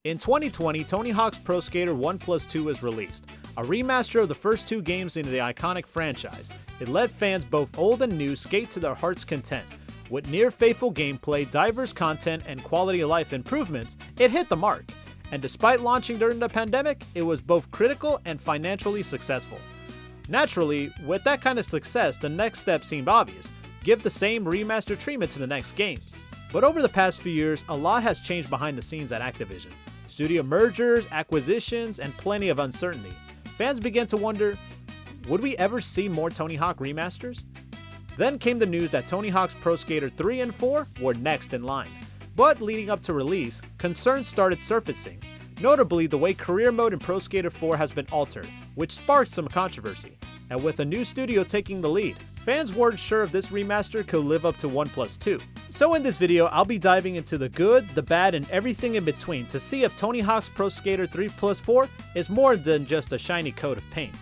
In 2020, Tony Hawk's Pro Skater 1+2 was released, a remaster of the first two games in the iconic franchise. It let fans both old and new skate to their heart's content. With near-faithful gameplay, diverse content, and quality-of-life improvements, it hit the mark. And despite launching during the pandemic, it was both critical and financially successful. Naturally, with that kind of success, the next step seemed obvious: give the same remaster treatment to the next games. But over the past few years, a lot has changed behind the scenes at Activision. Studio mergers, acquisitions, and plenty of uncertainty. Fans began to wonder, would we ever see more Tony Hawk remasters? Then came the news that Tony Hawk's Pro Skater 3 and 4 were next in line. But leading up to release, concerns started surfacing. Notably, the way career mode in Pro Skater 4 has been altered, which sparked some controversy. And with a new studio taking the lead, fans weren't sure if this remaster could live up to 1+2. So in this video, I'll be diving into the good, the bad, and everything in between to see if Tony Hawk's Pro Skater 3+4 is more than just a shiny coat of paint.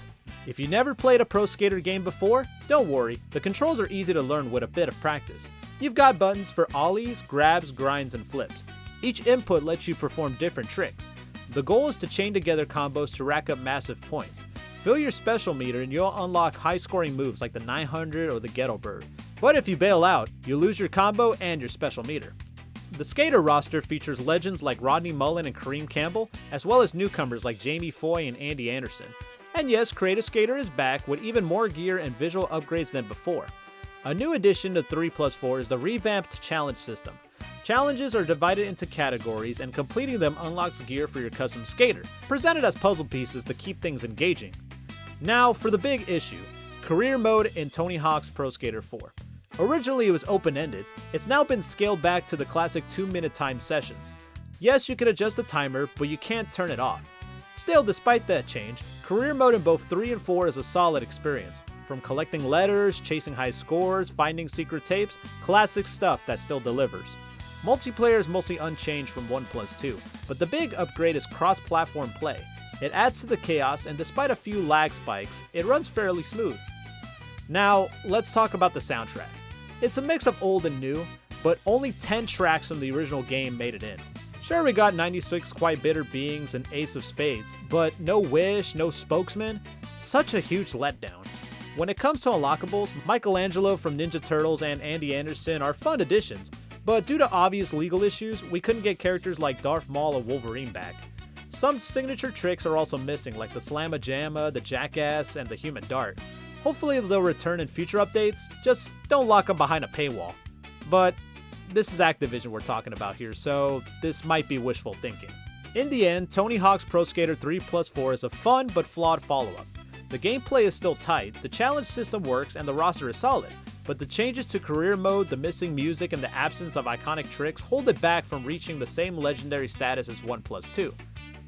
If you never played a Pro Skater game before, don't worry, the controls are easy to learn with a bit of practice. You've got buttons for ollies, grabs, grinds, and flips. Each input lets you perform different tricks. The goal is to chain together combos to rack up massive points. Fill your special meter and you'll unlock high-scoring moves like the 900 or the Ghetto Bird. But if you bail out, you lose your combo and your special meter. The Skater roster features legends like Rodney Mullen and Kareem Campbell, as well as newcomers like Jamie Foy and Andy Anderson. And yes, Creative Skater is back with even more gear and visual upgrades than before. A new addition to 3+4 is the revamped challenge system. Challenges are divided into categories, and completing them unlocks gear for your custom skater, presented as puzzle pieces to keep things engaging. Now for the big issue, career mode in Tony Hawk's Pro Skater 4. Originally it was open-ended, it's now been scaled back to the classic 2-minute time sessions. Yes, you can adjust the timer, but you can't turn it off. Still, despite that change, career mode in both 3 and 4 is a solid experience. From collecting letters, chasing high scores, finding secret tapes, classic stuff that still delivers. Multiplayer is mostly unchanged from 1+2, but the big upgrade is cross-platform play. It adds to the chaos, and despite a few lag spikes, it runs fairly smooth. Now, let's talk about the soundtrack. It's a mix of old and new, but only 10 tracks from the original game made it in. Sure, we got 96 Quite Bitter Beings and Ace of Spades, but no Wish, no Spokesman. Such a huge letdown. When it comes to unlockables, Michelangelo from Ninja Turtles and Andy Anderson are fun additions, but due to obvious legal issues, we couldn't get characters like Darth Maul or Wolverine back. Some signature tricks are also missing, like the Slamma Jamma, the Jackass, and the Human Dart. Hopefully they'll return in future updates, just don't lock them behind a paywall. But this is Activision we're talking about here, so this might be wishful thinking. In the end, Tony Hawk's Pro Skater 3+4 is a fun but flawed follow-up. The gameplay is still tight, the challenge system works, and the roster is solid, but the changes to career mode, the missing music, and the absence of iconic tricks hold it back from reaching the same legendary status as 1+2.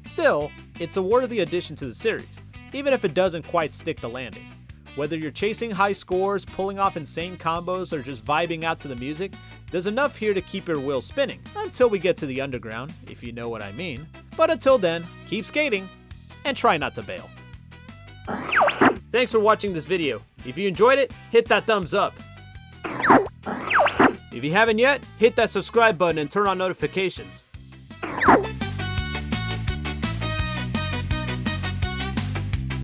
Still, it's a worthy addition to the series, even if it doesn't quite stick the landing. Whether you're chasing high scores, pulling off insane combos, or just vibing out to the music, there's enough here to keep your wheels spinning, until we get to the underground, if you know what I mean. But until then, keep skating, and try not to bail. Thanks for watching this video. If you enjoyed it, hit that thumbs up. If you haven't yet, hit that subscribe button and turn on notifications.